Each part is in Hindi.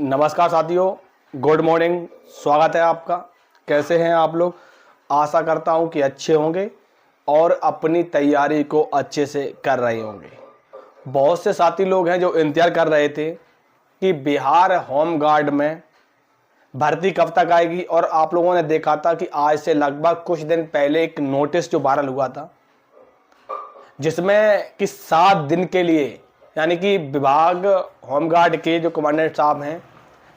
नमस्कार साथियों, गुड मॉर्निंग। स्वागत है आपका। कैसे हैं आप लोग? आशा करता हूं कि अच्छे होंगे और अपनी तैयारी को अच्छे से कर रहे होंगे। बहुत से साथी लोग हैं जो इंतजार कर रहे थे कि बिहार होम गार्ड में भर्ती कब तक आएगी, और आप लोगों ने देखा था कि आज से लगभग कुछ दिन पहले एक नोटिस जो वायरल हुआ था, जिसमें कि 7 दिन के लिए, यानी कि विभाग होमगार्ड के जो कमांडेंट साहब हैं,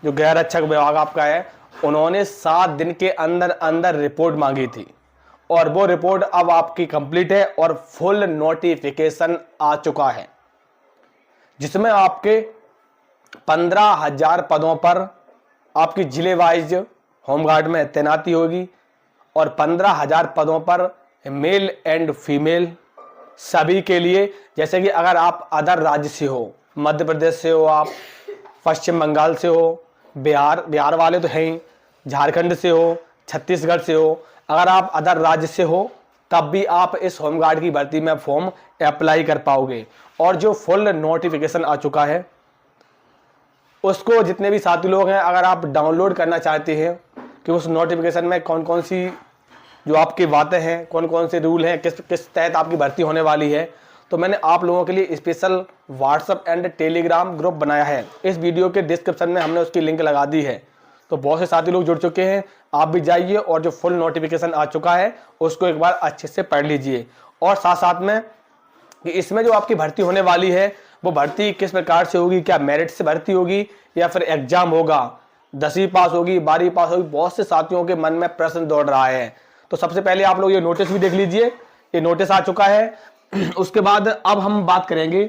जो गृह रक्षक विभाग आपका है, उन्होंने 7 दिन के अंदर अंदर रिपोर्ट मांगी थी और वो रिपोर्ट अब आपकी कंप्लीट है और फुल नोटिफिकेशन आ चुका है, जिसमें आपके 15,000 पदों पर आपकी जिले वाइज होमगार्ड में तैनाती होगी और 15,000 पदों पर मेल एंड फीमेल सभी के लिए। जैसे कि अगर आप अदर राज्य से हो, मध्य प्रदेश से हो, आप पश्चिम बंगाल से हो, बिहार वाले तो हैं ही, झारखंड से हो, छत्तीसगढ़ से हो, अगर आप अदर राज्य से हो तब भी आप इस होमगार्ड की भर्ती में फॉर्म अप्लाई कर पाओगे। और जो फुल नोटिफिकेशन आ चुका है उसको जितने भी साथी लोग हैं, अगर आप डाउनलोड करना चाहते हैं कि उस नोटिफिकेशन में कौन कौन सी जो आपकी बातें हैं, कौन कौन से रूल हैं, किस तहत आपकी भर्ती होने वाली है, तो मैंने आप लोगों के लिए special WhatsApp and Telegram group बनाया है। इस वीडियो के डिस्क्रिप्शन में हमने उसकी लिंक लगा दी है, तो बहुत से साथी लोग जुड़ चुके हैं। आप भी जाइए और जो फुल नोटिफिकेशन आ चुका है उसको एक बार अच्छे से पढ़ लीजिए। और साथ साथ में कि इसमें जो आपकी भर्ती होने वाली है वो भर्ती किस प्रकार से होगी, क्या मेरिट से भर्ती होगी या फिर एग्जाम होगा, 10वीं पास होगी, 12वीं पास होगी, बहुत से साथियों के मन में प्रश्न दौड़ रहा है। तो सबसे पहले आप लोग ये नोटिस भी देख लीजिए, ये नोटिस आ चुका है। उसके बाद अब हम बात करेंगे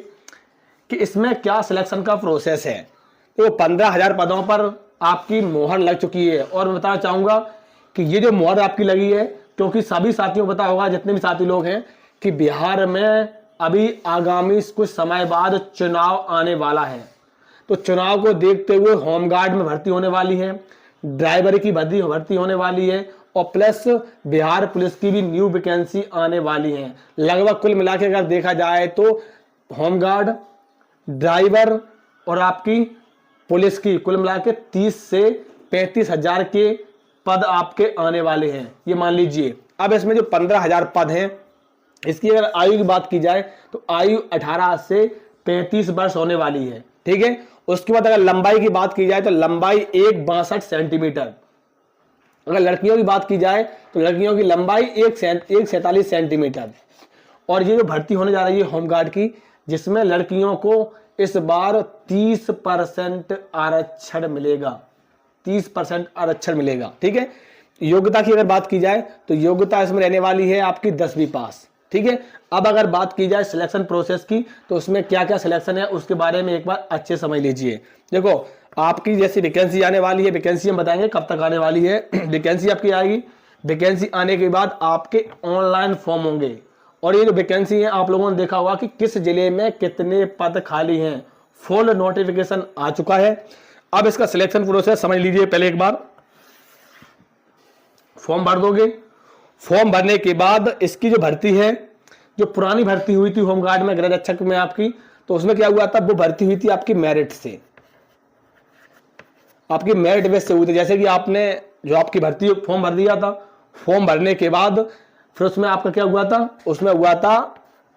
कि इसमें क्या सिलेक्शन का प्रोसेस है। तो 15,000 पदों पर आपकी मोहर लग चुकी है, और मैं बताना चाहूँगा कि ये जो मोहर आपकी लगी है, क्योंकि सभी साथियों को पता होगा, जितने भी साथी लोग हैं, कि बिहार में अभी आगामी कुछ समय बाद चुनाव आने वाला है। तो चुनाव को देखते हुए होमगार्ड में भर्ती होने वाली है, ड्राइवर की भर्ती होने वाली है, और प्लस बिहार पुलिस की भी न्यू वैकेंसी आने वाली है। लगभग कुल मिला के अगर देखा जाए तो होमगार्ड, ड्राइवर और आपकी पुलिस की कुल मिला के 30 से 35,000 के पद आपके आने वाले हैं, ये मान लीजिए। अब इसमें जो 15,000 पद हैं, इसकी अगर आयु की बात की जाए तो आयु 18 से 35 वर्ष होने वाली है, ठीक है। उसके बाद अगर लंबाई की बात की जाए तो लंबाई 1.62 सेंटीमीटर। अगर लड़कियों की बात की जाए तो लड़कियों की लंबाई 1.47 सेंटीमीटर। और ये जो भर्ती होने जा रही है होमगार्ड की, जिसमें लड़कियों को इस बार 30% आरक्षण मिलेगा, 30% आरक्षण मिलेगा, ठीक है। योग्यता की अगर बात की जाए तो योग्यता इसमें रहने वाली है आपकी 10वीं पास, ठीक है। अब अगर बात की जाए सिलेक्शन प्रोसेस की, तो उसमें क्या क्या सिलेक्शन है उसके बारे में एक बार अच्छे समझ लीजिए। देखो, आपकी जैसी वैकेंसी आने वाली है, वैकेंसी हम बताएंगे कब तक आने वाली है। वैकेंसी आपकी आएगी, वैकेंसी आने के बाद आपके ऑनलाइन फॉर्म होंगे, और ये जो वैकेंसी है आप लोगों ने देखा होगा कि किस जिले में कितने पद खाली हैं, फुल नोटिफिकेशन आ चुका है। अब इसका सिलेक्शन प्रोसेस समझ लीजिए। पहले एक बार फॉर्म भर दोगे, फॉर्म भरने के बाद इसकी जो भर्ती है, जो पुरानी भर्ती हुई थी होमगार्ड में गृह रक्षक में आपकी, तो उसमें क्या हुआ था, वो भर्ती हुई थी आपकी मेरिट से, आपकी मेरिट बेस से हुई थी। जैसे कि आपने जो आपकी भर्ती फॉर्म भर दिया था, फॉर्म भरने के बाद फिर उसमें आपका क्या हुआ था, उसमें हुआ था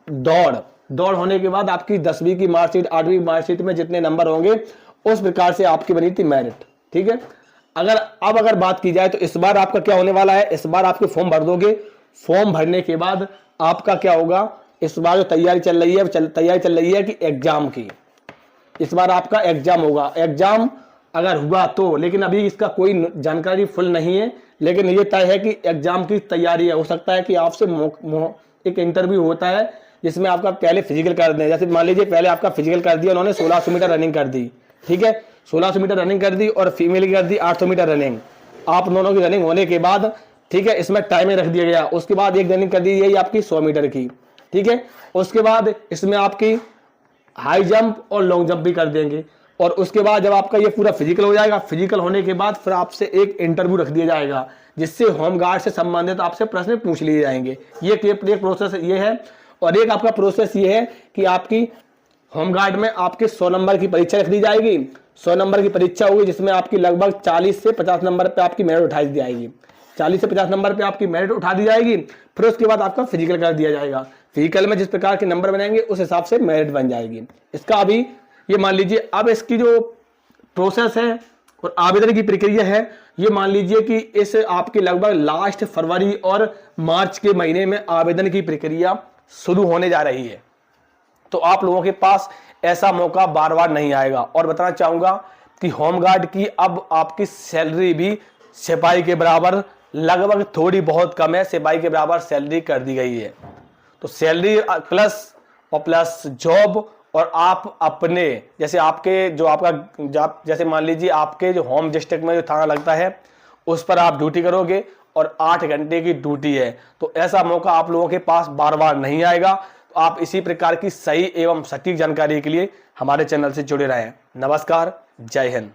दौड़ होने के बाद आपकी 10वीं की मार्कशीट, 8वीं मार्कशीट में जितने नंबर होंगे उस प्रकार से आपकी बनी थी मेरिट, ठीक है। अगर बात की जाए तो इस बार आपका क्या होने वाला है, इस बार आपके फॉर्म भर दोगे, फॉर्म भरने के बाद आपका क्या होगा, इस बार जो तैयारी चल रही है कि एग्जाम की, इस बार आपका एग्जाम होगा। एग्जाम अगर हुआ तो, लेकिन अभी इसका कोई जानकारी फुल नहीं है, लेकिन ये तय है कि एग्जाम की तैयारी है। हो सकता है कि आपसे एक इंटरव्यू होता है जिसमें आपका पहले फिजिकल कर दें। जैसे मान लीजिए पहले आपका फिजिकल कर दिया उन्होंने, 1600 मीटर रनिंग कर दी, ठीक है, 1600 मीटर रनिंग कर दी, और फीमेल की कर दी 800 मीटर रनिंग। आप दोनों की रनिंग होने के बाद, ठीक है, इसमें टाइमिंग रख दिया गया। उसके बाद एक रनिंग कर दी यही आपकी 100 मीटर की, ठीक है। उसके बाद इसमें आपकी हाई जंप और लॉन्ग जंप भी कर देंगे। और उसके बाद जब आपका ये पूरा फिजिकल हो जाएगा, फिजिकल होने के बाद फिर आपसे एक इंटरव्यू रख दिया जाएगा, जिससे होमगार्ड से संबंधित आपसे प्रश्न पूछ लिए जाएंगे। ये प्रोसेस ये है। और एक आपका प्रोसेस ये है कि आपकी होमगार्ड में आपके 100 नंबर की परीक्षा रख दी जाएगी। 100 नंबर की परीक्षा होगी जिसमें आपकी लगभग 40 से 50 नंबर पे आपकी मेरिट उठा दी जाएगी। 40 से 50 नंबर पे आपकी मेरिट उठा दी जाएगी। फिर उसके बाद आपका फिजिकल कर दिया जाएगा। फिजिकल में जिस प्रकार के नंबर बनाएंगे उस हिसाब से मेरिट बन जाएगी। इसका अभी ये मान लीजिए, अब इसकी जो प्रोसेस है और आवेदन की प्रक्रिया है, ये मान लीजिए कि इस आपके लगभग लास्ट फरवरी और मार्च के महीने में आवेदन की प्रक्रिया शुरू होने जा रही है। तो आप लोगों के पास ऐसा मौका बार बार नहीं आएगा। और बताना चाहूंगा कि होमगार्ड की अब आपकी सैलरी भी सिपाही के बराबर, लगभग थोड़ी बहुत कम है, सिपाही के बराबर सैलरी कर दी गई है। तो सैलरी प्लस और प्लस जॉब, और आप अपने जैसे आपके जो आपका जैसे मान लीजिए आपके जो होम डिस्ट्रिक्ट में जो थाना लगता है उस पर आप ड्यूटी करोगे और 8 घंटे की ड्यूटी है। तो ऐसा मौका आप लोगों के पास बार बार नहीं आएगा। तो आप इसी प्रकार की सही एवं सटीक जानकारी के लिए हमारे चैनल से जुड़े रहें। नमस्कार, जय हिंद।